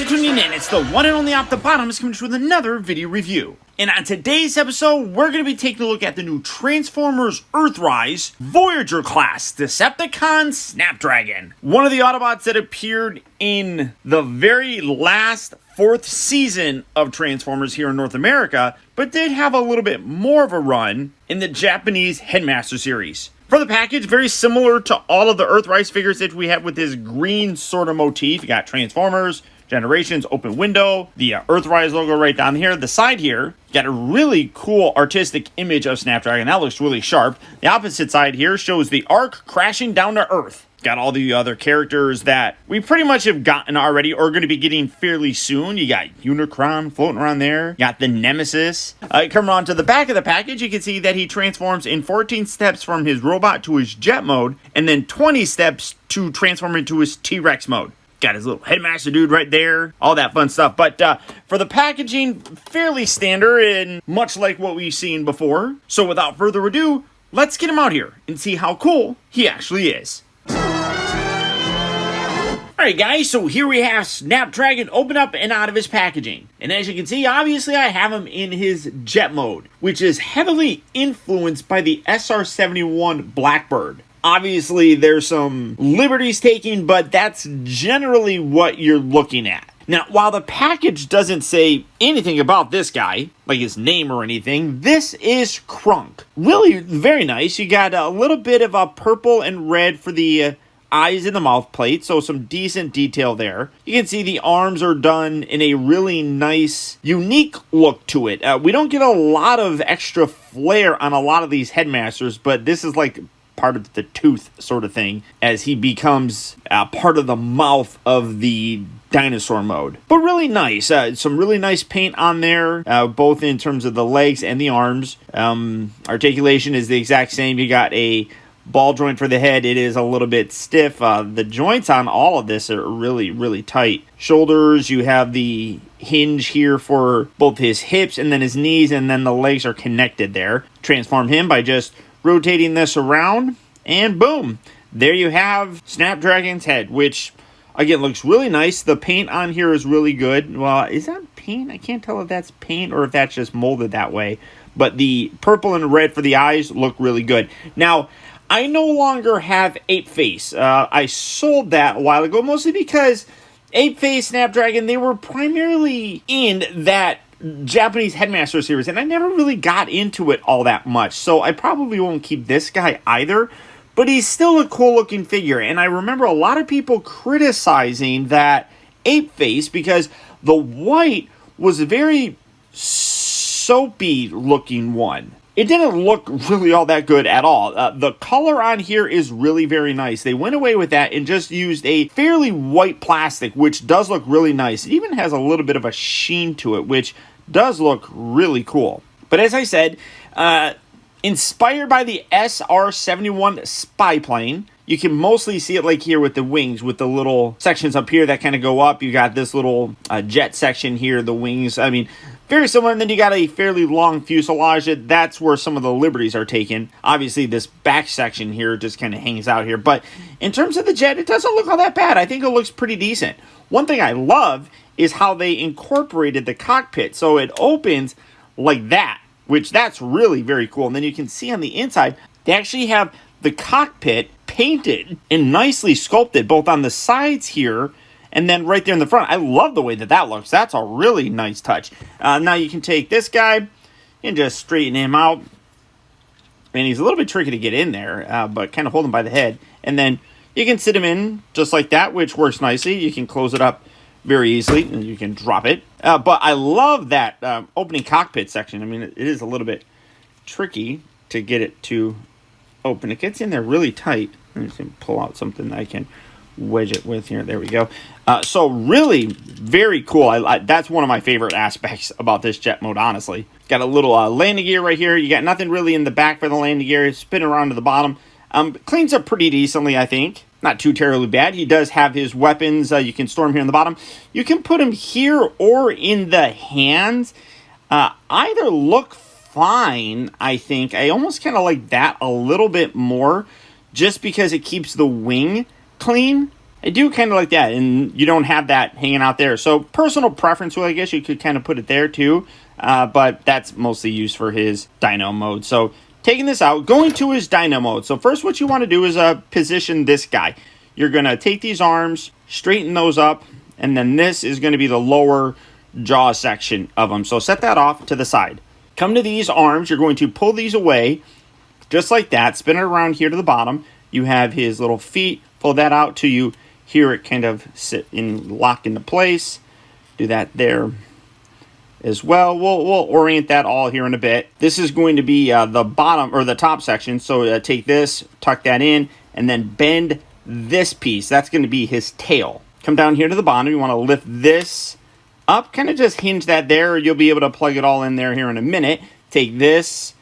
for tuning in. It's the one and only optibotimus coming to you with another video review. And on today's episode, we're going to be taking a look at the new Transformers Earthrise Voyager class Decepticon Snapdragon. One of the Autobots that appeared in the very last 4th season of Transformers here in North America, but did have a little bit more of a run in the Japanese Headmaster series. For the package, very similar to all of the Earthrise figures that we have with this green sort of motif. You got Transformers, Generations, open window, the Earthrise logo right down here. The side here, you got a really cool artistic image of Snapdragon. That looks really sharp. The opposite side here shows the Ark crashing down to Earth. Got all the other characters that we pretty much have gotten already or are going to be getting fairly soon. You got Unicron floating around there. You got the Nemesis. Coming on to the back of the package, you can see that he transforms in 14 steps from his robot to his jet mode, and then 20 steps to transform into his T-Rex mode. Got his little headmaster dude right there, all that fun stuff. But for the packaging, fairly standard and much like what we've seen before. So without further ado, let's get him out here and see how cool he actually is. Alright guys, so here we have Snapdragon open up and out of his packaging. And as you can see, obviously I have him in his jet mode, which is heavily influenced by the SR-71 Blackbird. Obviously there's some liberties taken, but that's generally what you're looking at. Now, while the package doesn't say anything about this guy, like his name or anything, this is Krunk. Really very nice. You got a little bit of a purple and red for the eyes and the mouth plate, so some decent detail there. You can see the arms are done in a really nice, unique look to it. We don't get a lot of extra flair on a lot of these headmasters, but this is like part of the tooth sort of thing as he becomes part of the mouth of the dinosaur mode. But really nice. Some really nice paint on there, both in terms of the legs and the arms. Articulation is the exact same. You got a ball joint for the head. It is a little bit stiff. The joints on all of this are really, really tight. Shoulders, you have the hinge here for both his hips and then his knees, and then the legs are connected there. Transform him by just rotating this around, and boom, there you have Snapdragon's head, which again looks really nice. The paint on here is really good. Well, is that paint? I can't tell if that's paint or if that's just molded that way, but the purple and red for the eyes look really good. Now, I no longer have Ape Face. I sold that a while ago, mostly because Ape Face, Snapdragon, they were primarily in that Japanese Headmaster series, and I never really got into it all that much, so I probably won't keep this guy either, but he's still a cool looking figure. And I remember a lot of people criticizing that Ape Face because the white was a very soapy looking one. It didn't look really all that good at all. The color on here is really very nice. They went away with that and just used a fairly white plastic, which does look really nice. It even has a little bit of a sheen to it, which does look really cool. But as I said, inspired by the SR-71 spy plane, you can mostly see it like here with the wings, with the little sections up here that kind of go up. You got this little jet section here, the wings. I mean, very similar, and then you got a fairly long fuselage. That's where some of the liberties are taken. Obviously, this back section here just kind of hangs out here. But in terms of the jet, it doesn't look all that bad. I think it looks pretty decent. One thing I love is how they incorporated the cockpit. So it opens like that, which that's really very cool. And then you can see on the inside, they actually have the cockpit painted and nicely sculpted, both on the sides here and then right there in the front. I love the way that that looks. That's a really nice touch. Now you can take this guy and just straighten him out. And he's a little bit tricky to get in there, but kind of hold him by the head. And then you can sit him in just like that, which works nicely. You can close it up very easily, and you can drop it. But I love that opening cockpit section. I mean, it is a little bit tricky to get it to open. It gets in there really tight. I'm just going to pull out something that I can wedge it with here. There we go. So really very cool. That's one of my favorite aspects about this jet mode, honestly. Got a little landing gear right here. You got nothing really in the back for the landing gear. Spin around to the bottom. Cleans up pretty decently, I think. Not too terribly bad. He does have his weapons. You can store him here in the bottom. You can put him here or in the hands. Either look fine, I think. I almost kind of like that a little bit more, just because it keeps the wing clean. I do kind of like that, and you don't have that hanging out there. So personal preference, well, I guess you could kind of put it there too, but that's mostly used for his dyno mode. So taking this out, going to his dyno mode. So first what you want to do is position this guy. You're going to take these arms, straighten those up, and then this is going to be the lower jaw section of them. So set that off to the side. Come to these arms, you're going to pull these away, just like that, spin it around here to the bottom. You have his little feet, pull that out till you hear it kind of sit in, lock into place. Do that there as well. We'll orient that all here in a bit. This is going to be the bottom or the top section. So take this, tuck that in, and then bend this piece. That's going to be his tail. Come down here to the bottom. You want to lift this up, kind of just hinge that there. You'll be able to plug it all in there here in a minute. Take this,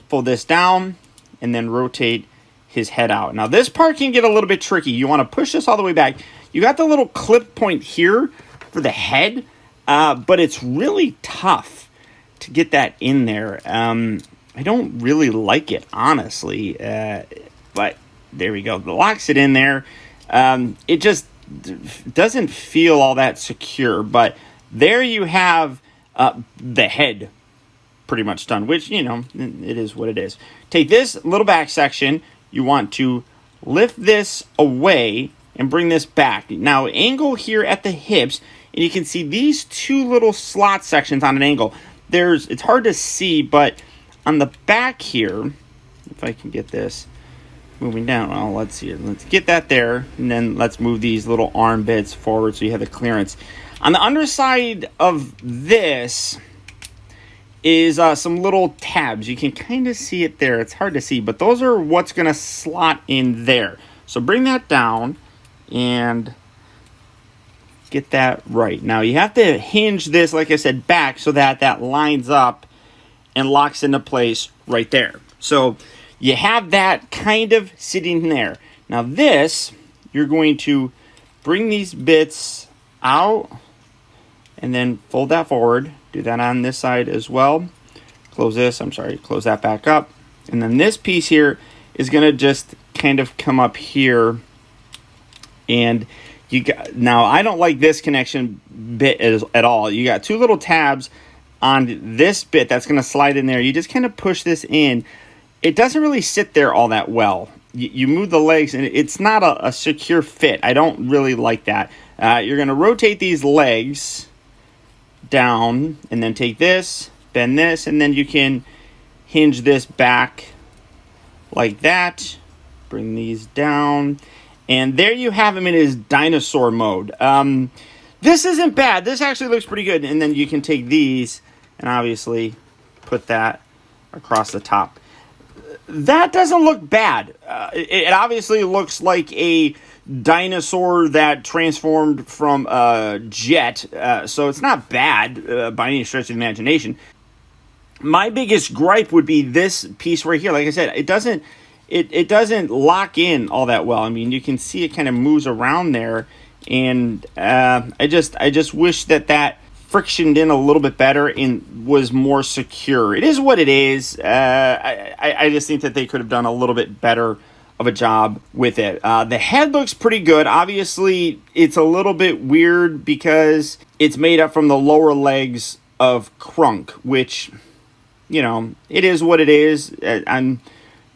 pull this down, and then rotate his head out. Now this part can get a little bit tricky. You want to push this all the way back. You got the little clip point here for the head, but it's really tough to get that in there. I don't really like it, honestly, but there we go. It locks it in there. It just doesn't feel all that secure, but there you have the head pretty much done, which, you know, it is what it is. Take this little back section. You want to lift this away and bring this back. Now, angle here at the hips, and you can see these two little slot sections on an angle. It's hard to see, but on the back here, if I can get this moving down, well, let's see. Let's get that there, and then let's move these little arm bits forward so you have the clearance. On the underside of this is some little tabs. You can kind of see it there. It's hard to see, but those are what's going to slot in there. So bring that down and get that right. Now you have to hinge this, like I said, back so that that lines up and locks into place right there. So you have that kind of sitting there. Now this, you're going to bring these bits out and then fold that forward. Do that on this side as well. Close that back up. And then this piece here is going to just kind of come up here. And you got, now I don't like this connection bit at all. You got two little tabs on this bit that's going to slide in there. You just kind of push this in. It doesn't really sit there all that well. You move the legs and it's not a secure fit. I don't really like that. You're going to rotate these legs down and then take this, bend this, and then you can hinge this back like that. Bring these down, and there you have him in his dinosaur mode. This isn't bad. This actually looks pretty good. And then you can take these and obviously put that across the top. That doesn't look bad. It obviously looks like a dinosaur that transformed from a jet, so it's not bad by any stretch of the imagination. My biggest gripe would be this piece right here. Like I said, it doesn't lock in all that well. I mean, you can see it kind of moves around there, and I just wish that frictioned in a little bit better and was more secure. It is what it is. I just think that they could have done a little bit better of a job with it. The head looks pretty good. Obviously, it's a little bit weird because it's made up from the lower legs of Krunk, which, you know, it is what it is. I'm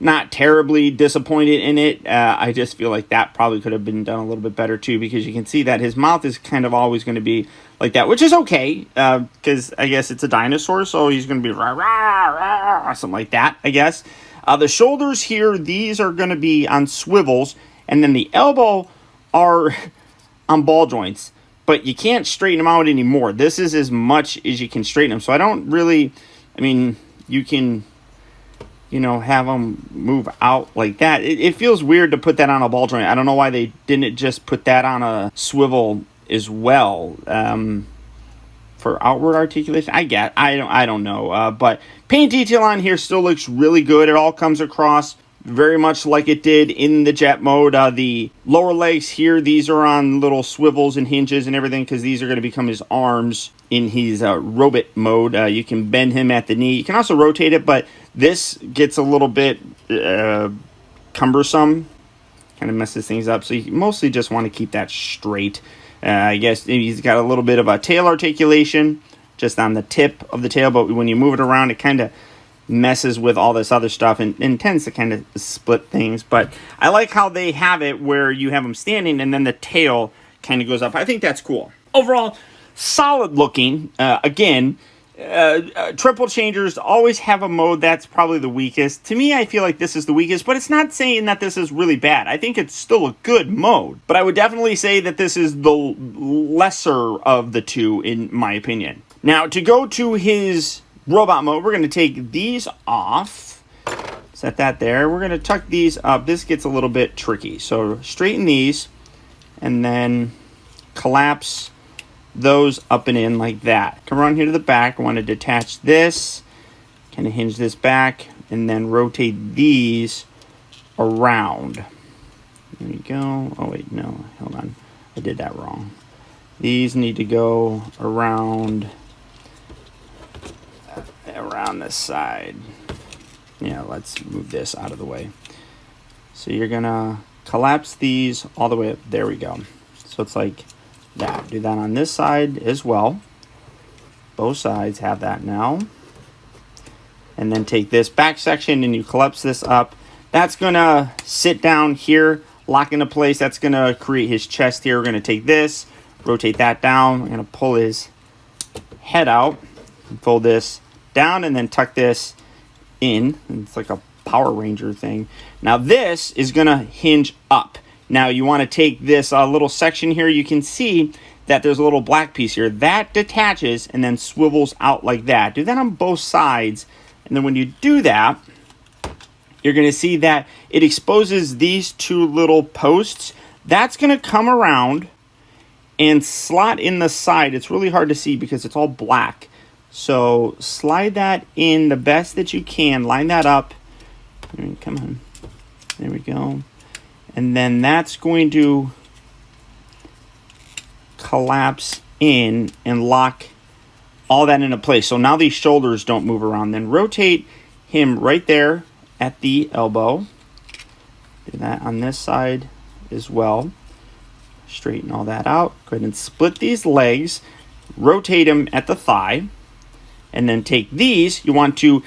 not terribly disappointed in it. I just feel like that probably could have been done a little bit better too, because you can see that his mouth is kind of always going to be like that, which is okay, because I guess it's a dinosaur, so he's going to be rah, rah, rah, something like that, I guess. The shoulders here, these are going to be on swivels, and then the elbow are on ball joints, but you can't straighten them out anymore. This is as much as you can straighten them, so I don't really, I mean, you can, you know, have them move out like that. It feels weird to put that on a ball joint. I don't know why they didn't just put that on a swivel as well. For outward articulation, I don't know. But paint detail on here still looks really good. It all comes across very much like it did in the jet mode. The lower legs here, these are on little swivels and hinges and everything, because these are going to become his arms in his robot mode. You can bend him at the knee. You can also rotate it, but this gets a little bit cumbersome kind of messes things up. So you mostly just want to keep that straight. I guess he's got a little bit of a tail articulation just on the tip of the tail, but when you move it around, it kind of messes with all this other stuff and tends to kind of split things. But I like how they have it where you have them standing and then the tail kind of goes up. I think that's cool. Overall, solid looking. Again, triple changers always have a mode that's probably the weakest. To me, I feel like this is the weakest, but it's not saying that this is really bad. I think it's still a good mode, but I would definitely say that this is the lesser of the two, in my opinion. Now, to go to his robot mode, we're going to take these off. Set that there. We're going to tuck these up. This gets a little bit tricky. So straighten these and then collapse those up and in like that. Come around here to the back. I want to detach this, kind of hinge this back, and then rotate these around. There we go. Oh, wait, no. Hold on. I did that wrong. These need to go around this side. Yeah, let's move this out of the way. So you're gonna collapse these all the way up. There we go. So it's like that. Do that on this side as well. Both sides have that now. And then take this back section and you collapse this up. That's gonna sit down here, lock into place. That's gonna create his chest here. We're gonna take this, rotate that down. We're gonna pull his head out and fold this down and then tuck this in. It's like a Power Ranger thing. Now this is gonna hinge up. Now you want to take this little section here. You can see that there's a little black piece here that detaches and then swivels out like that. Do that on both sides, and then when you do that, you're gonna see that it exposes these two little posts. That's gonna come around and slot in the side. It's really hard to see because it's all black. So slide that in the best that you can. Line that up. Come on. There we go. And then that's going to collapse in and lock all that into place. So now these shoulders don't move around. Then rotate him right there at the elbow. Do that on this side as well. Straighten all that out. Go ahead and split these legs. Rotate him at the thigh. And then take these, you want to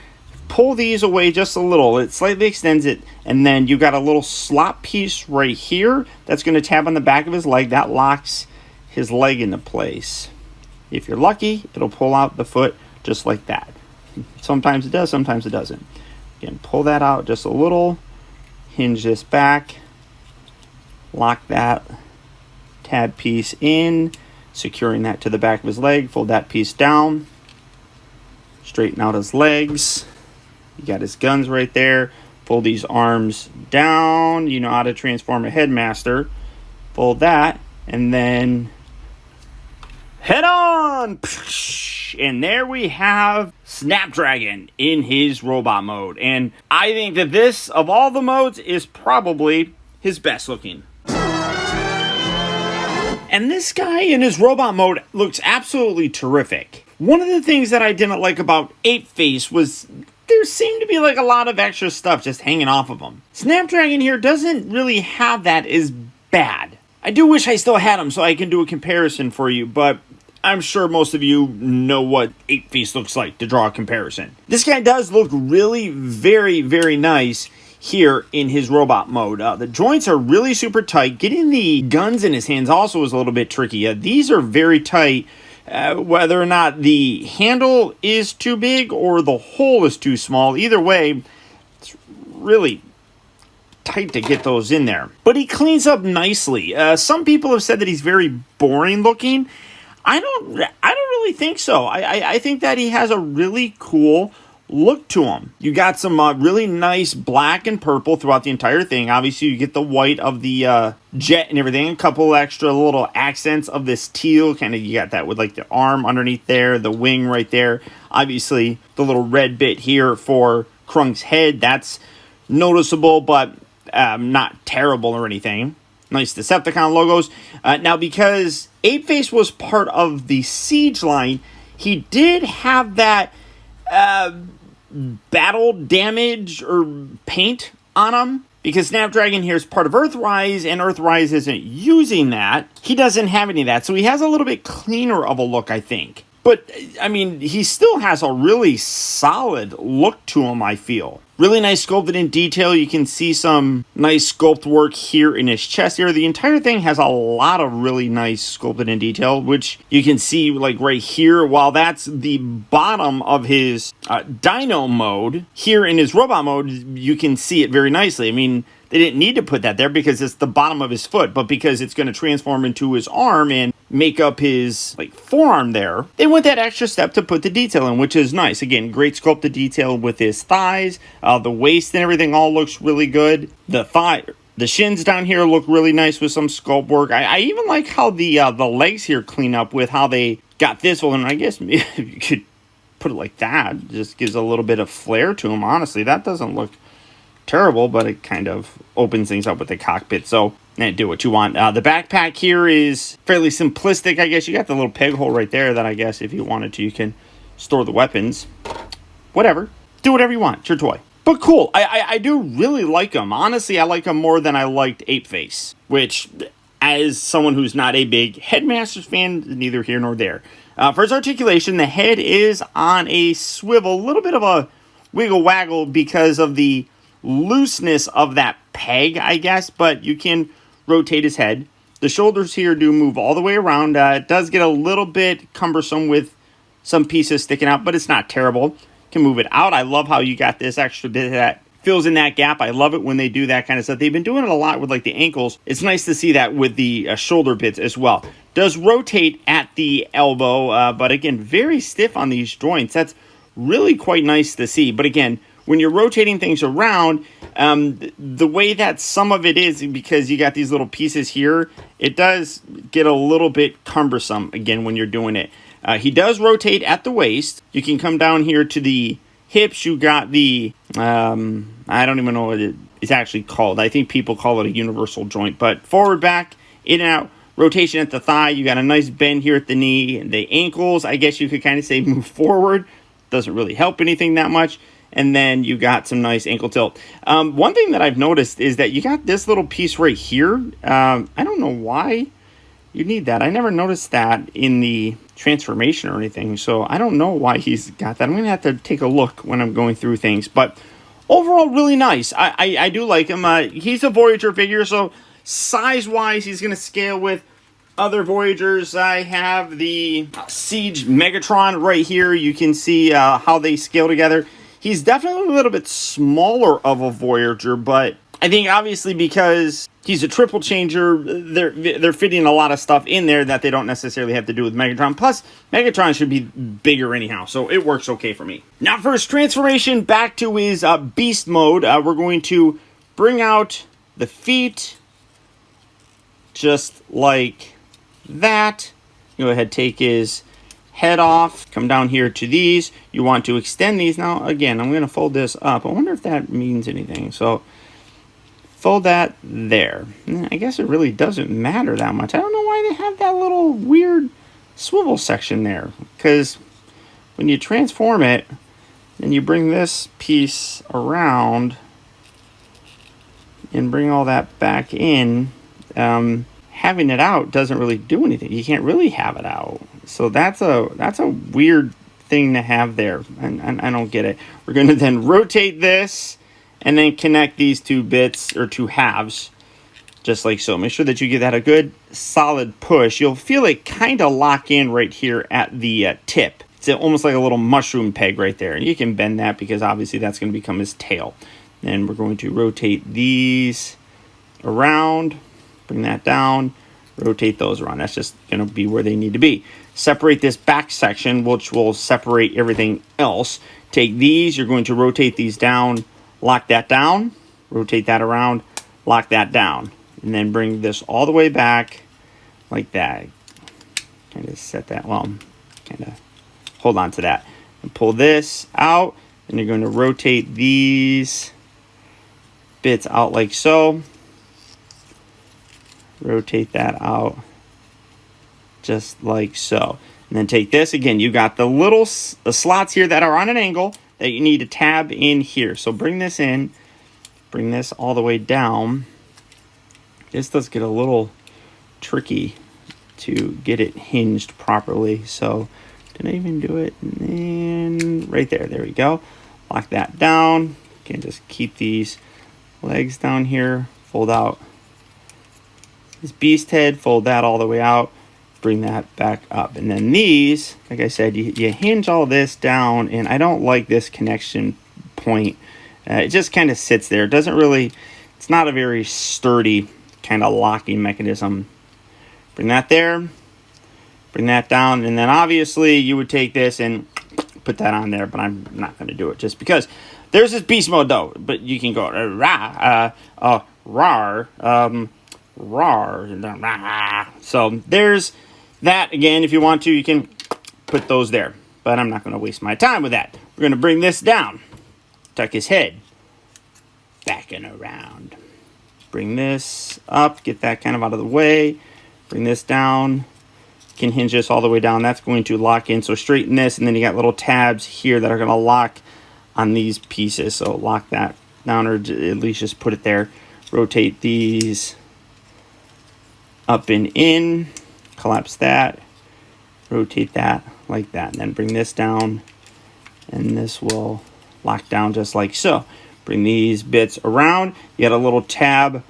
pull these away just a little. It slightly extends it. And then you got a little slot piece right here that's going to tab on the back of his leg. That locks his leg into place. If you're lucky, it'll pull out the foot just like that. Sometimes it does, sometimes it doesn't. Again, pull that out just a little. Hinge this back. Lock that tab piece in. Securing that to the back of his leg. Fold that piece down. Straighten out his legs. You got his guns right there. Fold these arms down. You know how to transform a headmaster. Fold that. And then head on. And there we have Snapdragon in his robot mode. And I think that this, of all the modes, is probably his best looking. And this guy in his robot mode looks absolutely terrific. One of the things that I didn't like about Apeface was there seemed to be like a lot of extra stuff just hanging off of him. Snapdragon here doesn't really have that as bad. I do wish I still had him so I can do a comparison for you, but I'm sure most of you know what Apeface looks like to draw a comparison. This guy does look really very, very nice here in his robot mode. The joints are really super tight. Getting the guns in his hands also is a little bit tricky. These are very tight. Whether or not the handle is too big or the hole is too small, either way, it's really tight to get those in there. But he cleans up nicely. Some people have said that he's very boring looking. I don't really think so. I think that he has a really cool look to him. You got some really nice black and purple throughout the entire thing. Obviously, you get the white of the jet and everything. A couple extra little accents of this teal. Kind of, you got that with like the arm underneath there, the wing right there. Obviously, the little red bit here for Krunk's head. That's noticeable, but not terrible or anything. Nice Decepticon logos. Now, because Apeface was part of the Siege line, he did have that battle damage or paint on him. because Snapdragon here is part of Earthrise, and Earthrise isn't using that. He doesn't have any of that, so he has a little bit cleaner of a look, I think. But, I mean, he still has a really solid look to him, I feel. Really nice sculpted in detail. You can see some nice sculpt work here in his chest area. The entire thing has a lot of really nice sculpted in detail, which you can see like right here. While that's the bottom of his Dyno Mode, here in his robot mode, you can see it very nicely. I mean, they didn't need to put that there because it's the bottom of his foot, but because it's going to transform into his arm and make up his like forearm there, they went that extra step to put the detail in, which is nice. Again, great sculpted detail with his thighs, the waist and everything all looks really good. The shins down here look really nice with some sculpt work. I even like how the legs here clean up with how they got this one. I guess maybe you could put it like that. It just gives a little bit of flair to him. Honestly, that doesn't look terrible, but it kind of opens things up with the cockpit, so do what you want. The backpack here is fairly simplistic, I guess. You got the little peg hole right there that I guess if you wanted to, you can store the weapons. Whatever. Do whatever you want. It's your toy. But cool. I do really like him. Honestly, I like him more than I liked Apeface, which, as someone who's not a big Headmasters fan, neither here nor there. For his articulation, the head is on a swivel, a little bit of a wiggle waggle because of the looseness of that peg, I guess, but you can rotate his head. The shoulders here do move all the way around. It does get a little bit cumbersome with some pieces sticking out, but it's not terrible. You can move it out. I love how you got this extra bit that fills in that gap. I love it when they do that kind of stuff. They've been doing it a lot with like the ankles. It's nice to see that with the shoulder bits as well. Does rotate at the elbow, but again, very stiff on these joints. That's really quite nice to see. But again, when you're rotating things around, the way that some of it is, because you got these little pieces here, it does get a little bit cumbersome, again, when you're doing it. He does rotate at the waist. You can come down here to the hips. You got the, I don't even know what it's actually called. I think people call it a universal joint. But forward, back, in and out, rotation at the thigh. You got a nice bend here at the knee. The ankles, I guess you could kind of say move forward. Doesn't really help anything that much. And then you got some nice ankle tilt. One thing that I've noticed is that you got this little piece right here. I don't know why you need that. I never noticed that in the transformation or anything. So I don't know why he's got that. I'm going to have to take a look when I'm going through things. But overall, really nice. I do like him. He's a Voyager figure, so size-wise, he's going to scale with other Voyagers. I have the Siege Megatron right here. You can see how they scale together. He's definitely a little bit smaller of a Voyager, but I think obviously because he's a triple changer, they're fitting a lot of stuff in there that they don't necessarily have to do with Megatron. Plus, Megatron should be bigger anyhow, so it works okay for me. Now for his transformation back to his beast mode, we're going to bring out the feet just like that. Go ahead, take his head off, come down here to these. You want to extend these. Now, again, I'm going to fold this up. I wonder if that means anything. So, fold that there. I guess it really doesn't matter that much. I don't know why they have that little weird swivel section there. Because when you transform it, then you bring this piece around and bring all that back in. Having it out doesn't really do anything. You can't really have it out. So that's a weird thing to have there. And I don't get it. We're going to then rotate this and then connect these two bits or two halves just like so. Make sure that you give that a good solid push. You'll feel it kind of lock in right here at the tip. It's almost like a little mushroom peg right there. And you can bend that because obviously that's going to become his tail. Then we're going to rotate these around. Bring that down, rotate those around. That's just going to be where they need to be. Separate this back section, which will separate everything else. Take these, you're going to rotate these down, lock that down, rotate that around, lock that down. And then bring this all the way back like that. Kind of set that, well, kind of hold on to that. And pull this out, and you're going to rotate these bits out like so. Rotate that out just like so. And then take this. Again, you got the slots here that are on an angle that you need to tab in here. So bring this in, bring this all the way down. This does get a little tricky to get it hinged properly. So did I even do it? And right there, there we go. Lock that down. Can just keep these legs down here. Fold out this beast head, fold that all the way out, bring that back up. And then these, like I said, you hinge all this down, and I don't like this connection point. It just kind of sits there. It doesn't really, it's not a very sturdy kind of locking mechanism. Bring that there, bring that down, and then obviously you would take this and put that on there, but I'm not going to do it just because. There's this beast mode though, but you can go rar, so there's that. Again, if you want to, you can put those there, but I'm not going to waste my time with that. We're going to bring this down, tuck his head back and around, bring this up, get that kind of out of the way, bring this down, can hinge this all the way down. That's going to lock in, so straighten this, and then you got little tabs here that are going to lock on these pieces, so lock that down, or at least just put it there. Rotate these up and in, collapse that, rotate that like that, and then bring this down, and this will lock down just like so. Bring these bits around. You got a little tab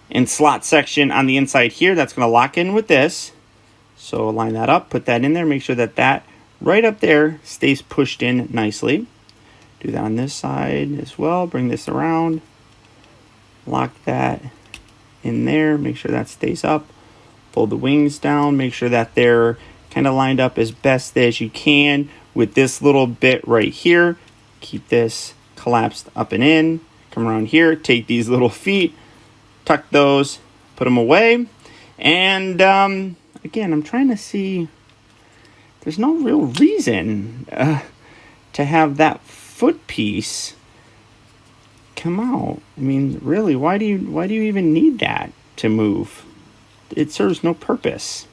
and slot section on the inside here that's going to lock in with this. So line that up, put that in there, make sure that that right up there stays pushed in nicely. Do that on this side as well. Bring this around, lock that in there, make sure that stays up. Fold the wings down, make sure that they're kind of lined up as best as you can with this little bit right here. Keep this collapsed up and in. Come around here, take these little feet, tuck those, put them away. And again, I'm trying to see, there's no real reason to have that foot piece come out. I mean, really, why do you even need that to move? It serves no purpose.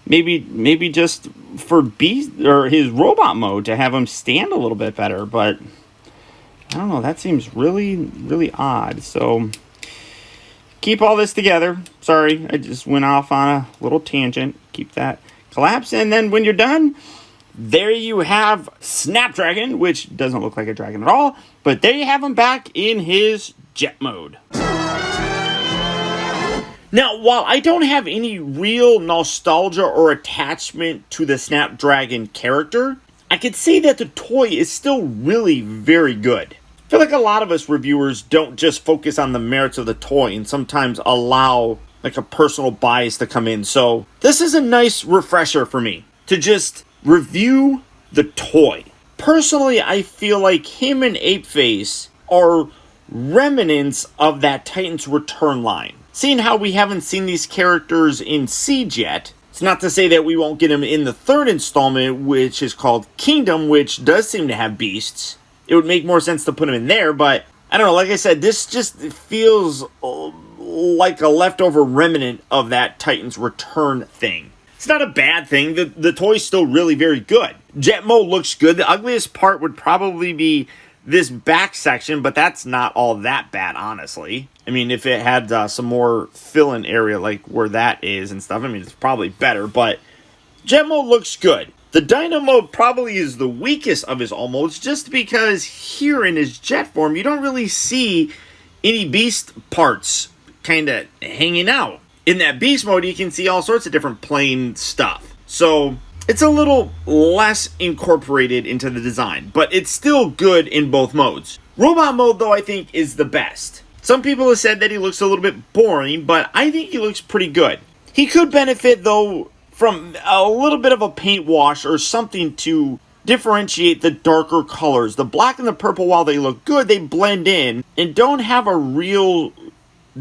Maybe just for beast or his robot mode to have him stand a little bit better, but I don't know, that seems really odd. So keep all this together. Sorry, I just went off on a little tangent. Keep that collapse, and then when you're done, there you have Snapdragon, which doesn't look like a dragon at all, but there you have him back in his jet mode. Now, while I don't have any real nostalgia or attachment to the Snapdragon character, I could say that the toy is still really very good. I feel like a lot of us reviewers don't just focus on the merits of the toy and sometimes allow like a personal bias to come in. So this is a nice refresher for me to just review the toy. Personally, I feel like him and Apeface are remnants of that Titan's Return line. Seeing how we haven't seen these characters in Siege yet, it's not to say that we won't get them in the third installment, which is called Kingdom, which does seem to have beasts. It would make more sense to put them in there, but I don't know, like I said, this just feels like a leftover remnant of that Titan's Return thing. It's not a bad thing. The toy's still really very good. Jet mode looks good. The ugliest part would probably be this back section, but that's not all that bad, honestly. I mean, if it had some more fill-in area like where that is and stuff, I mean, it's probably better, but jet mode looks good. The Dyno Mode probably is the weakest of his all modes, just because here in his jet form, you don't really see any beast parts kind of hanging out. In that beast mode, you can see all sorts of different plane stuff. So it's a little less incorporated into the design, but it's still good in both modes. Robot mode, though, I think is the best. Some people have said that he looks a little bit boring, but I think he looks pretty good. He could benefit, though, from a little bit of a paint wash or something to differentiate the darker colors. The black and the purple, while they look good, they blend in and don't have a real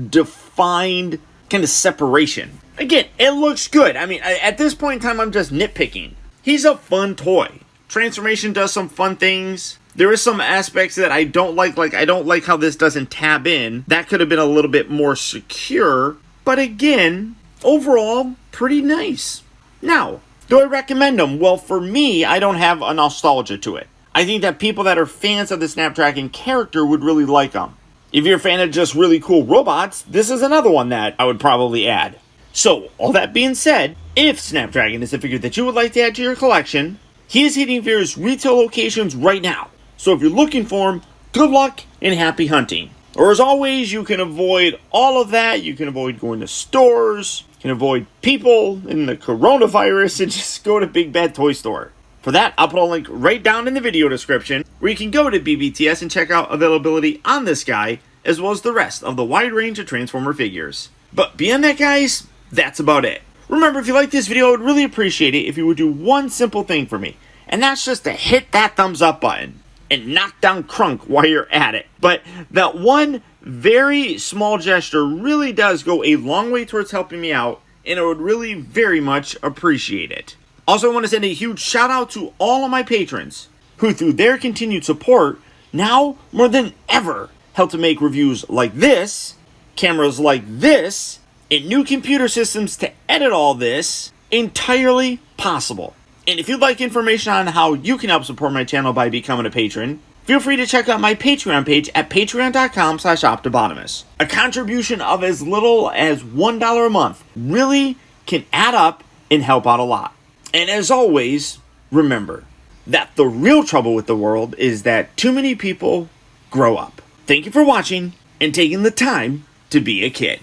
defined kind of separation. Again, it looks good. I mean, at this point in time, I'm just nitpicking. He's a fun toy. Transformation does some fun things. There is some aspects that I don't like I don't like how this doesn't tab in. That could have been a little bit more secure. But again, overall, pretty nice. Now, do I recommend them? Well, for me, I don't have a nostalgia to it. I think that people that are fans of the Snapdragon character would really like them. If you're a fan of just really cool robots, this is another one that I would probably add. So, all that being said, if Snapdragon is a figure that you would like to add to your collection, he is hitting various retail locations right now. So if you're looking for him, good luck and happy hunting. Or as always, you can avoid all of that. You can avoid going to stores, you can avoid people in the coronavirus, and just go to Big Bad Toy Store. For that, I'll put a link right down in the video description where you can go to BBTS and check out availability on this guy, as well as the rest of the wide range of Transformer figures. But beyond that, guys, that's about it. Remember, if you like this video, I would really appreciate it if you would do one simple thing for me, and that's just to hit that thumbs up button and knock down Crunk while you're at it. But that one very small gesture really does go a long way towards helping me out, and I would really very much appreciate it. Also, I want to send a huge shout out to all of my patrons who, through their continued support, now more than ever help to make reviews like this, cameras like this, and new computer systems to edit all this entirely possible. And if you'd like information on how you can help support my channel by becoming a patron, feel free to check out my Patreon page at patreon.com/optibotimus. A contribution of as little as $1 a month really can add up and help out a lot. And as always, remember that the real trouble with the world is that too many people grow up. Thank you for watching and taking the time to be a kid.